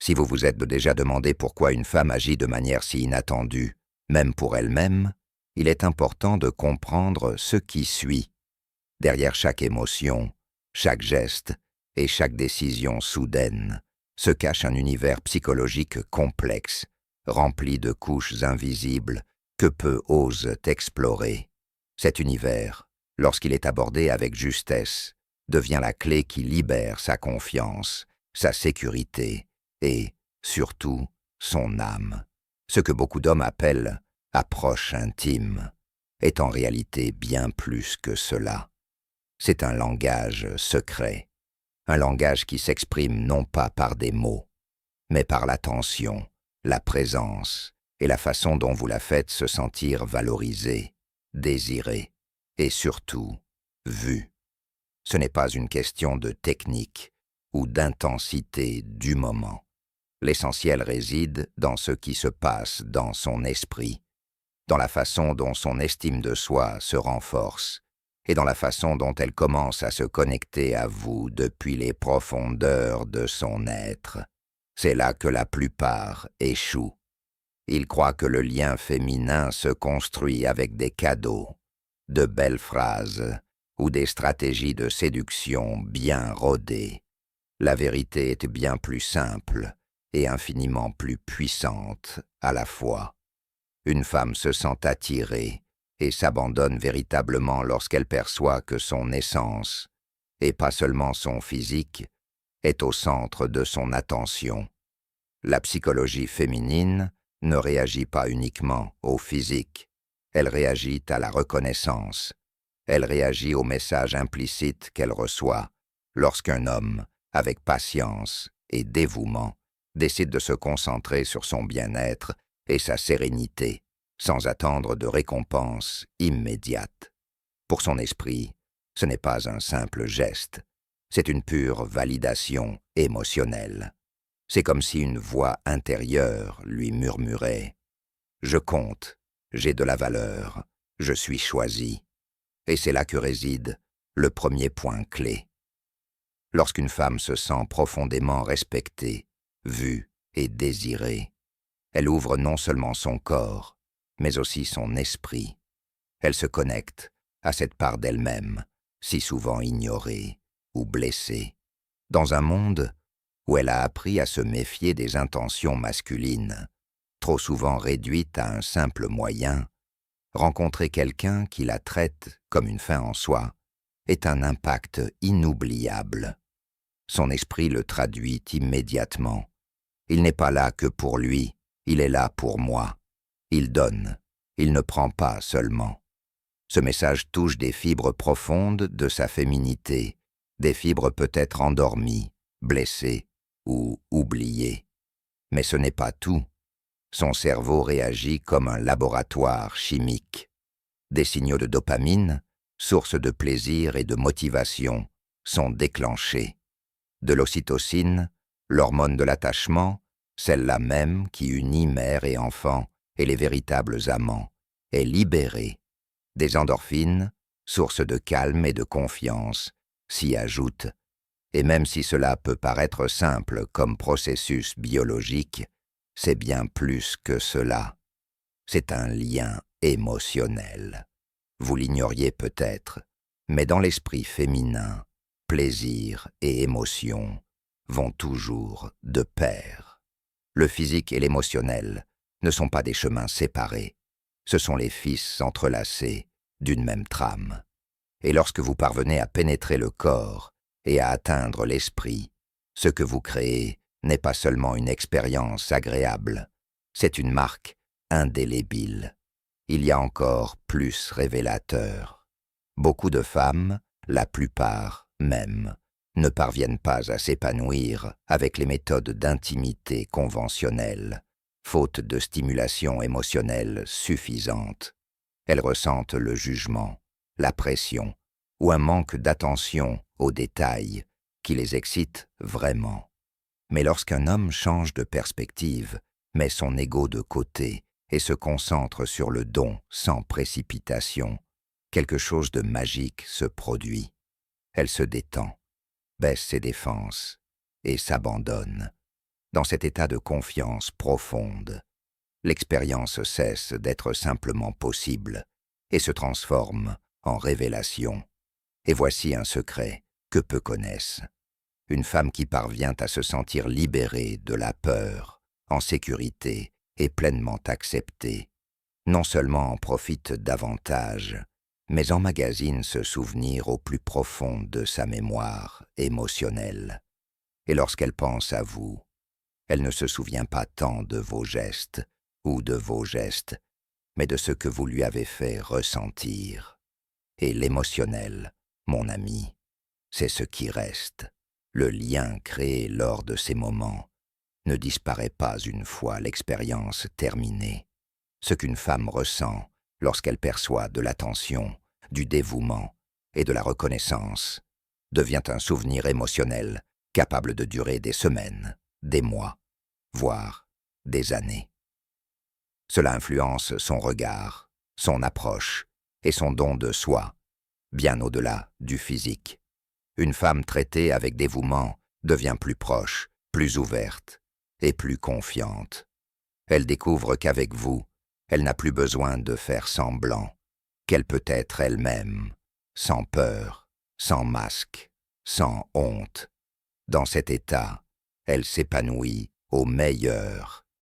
Si vous vous êtes déjà demandé pourquoi une femme agit de manière si inattendue, même pour elle-même, il est important de comprendre ce qui suit. Derrière chaque émotion, chaque geste et chaque décision soudaine se cache un univers psychologique complexe, rempli de couches invisibles que peu osent explorer. Cet univers, lorsqu'il est abordé avec justesse, devient la clé qui libère sa confiance, sa sécurité et, surtout, son âme. Ce que beaucoup d'hommes appellent « approche intime » est en réalité bien plus que cela. C'est un langage secret, un langage qui s'exprime non pas par des mots, mais par l'attention, la présence et la façon dont vous la faites se sentir valorisée, désirée et surtout vue. Ce n'est pas une question de technique ou d'intensité du moment. L'essentiel réside dans ce qui se passe dans son esprit, dans la façon dont son estime de soi se renforce et dans la façon dont elle commence à se connecter à vous depuis les profondeurs de son être. C'est là que la plupart échouent. Ils croient que le lien féminin se construit avec des cadeaux, de belles phrases ou des stratégies de séduction bien rodées. La vérité est bien plus simple et infiniment plus puissante à la fois. Une femme se sent attirée et s'abandonne véritablement lorsqu'elle perçoit que son essence, et pas seulement son physique, est au centre de son attention. La psychologie féminine ne réagit pas uniquement au physique, elle réagit à la reconnaissance, elle réagit au message implicite qu'elle reçoit lorsqu'un homme, avec patience et dévouement, décide de se concentrer sur son bien-être et sa sérénité, sans attendre de récompense immédiate. Pour son esprit, ce n'est pas un simple geste, c'est une pure validation émotionnelle. C'est comme si une voix intérieure lui murmurait « Je compte, j'ai de la valeur, je suis choisi ». Et c'est là que réside le premier point clé. Lorsqu'une femme se sent profondément respectée, vue et désirée, elle ouvre non seulement son corps, mais aussi son esprit. Elle se connecte à cette part d'elle-même, si souvent ignorée ou blessée. Dans un monde où elle a appris à se méfier des intentions masculines, trop souvent réduites à un simple moyen, rencontrer quelqu'un qui la traite comme une fin en soi est un impact inoubliable. Son esprit le traduit immédiatement. Il n'est pas là que pour lui, il est là pour moi. Il donne, il ne prend pas seulement. Ce message touche des fibres profondes de sa féminité, des fibres peut-être endormies, blessées ou oubliées. Mais ce n'est pas tout. Son cerveau réagit comme un laboratoire chimique. Des signaux de dopamine, source de plaisir et de motivation, sont déclenchés. De l'ocytocine, l'hormone de l'attachement, celle-là même qui unit mère et enfant et les véritables amants, est libérée. Des endorphines, source de calme et de confiance, s'y ajoutent. Et même si cela peut paraître simple comme processus biologique, c'est bien plus que cela. C'est un lien émotionnel. Vous l'ignoriez peut-être, mais dans l'esprit féminin, plaisir et émotion vont toujours de pair. Le physique et l'émotionnel ne sont pas des chemins séparés. Ce sont les fils entrelacés d'une même trame. Et lorsque vous parvenez à pénétrer le corps et à atteindre l'esprit, ce que vous créez n'est pas seulement une expérience agréable, c'est une marque indélébile. Il y a encore plus révélateur. Beaucoup de femmes, la plupart même, ne parviennent pas à s'épanouir avec les méthodes d'intimité conventionnelles, faute de stimulation émotionnelle suffisante. Elles ressentent le jugement, la pression ou un manque d'attention aux détails qui les excite vraiment. Mais lorsqu'un homme change de perspective, met son ego de côté et se concentre sur le don sans précipitation, quelque chose de magique se produit. Elle se détend, baisse ses défenses et s'abandonne. Dans cet état de confiance profonde, l'expérience cesse d'être simplement possible et se transforme en révélation. Et voici un secret que peu connaissent. Une femme qui parvient à se sentir libérée de la peur, en sécurité et pleinement acceptée, non seulement en profite davantage, mais emmagasine ce souvenir au plus profond de sa mémoire émotionnelle. Et lorsqu'elle pense à vous, elle ne se souvient pas tant de vos gestes ou de vos gestes, mais de ce que vous lui avez fait ressentir. Et l'émotionnel, mon ami, c'est ce qui reste. Le lien créé lors de ces moments ne disparaît pas une fois l'expérience terminée. Ce qu'une femme ressent lorsqu'elle perçoit de l'attention, du dévouement et de la reconnaissance devient un souvenir émotionnel capable de durer des semaines, des mois, voire des années. Cela influence son regard, son approche et son don de soi, bien au-delà du physique. Une femme traitée avec dévouement devient plus proche, plus ouverte et plus confiante. Elle découvre qu'avec vous, elle n'a plus besoin de faire semblant, qu'elle peut être elle-même, sans peur, sans masque, sans honte. Dans cet état, elle s'épanouit au meilleur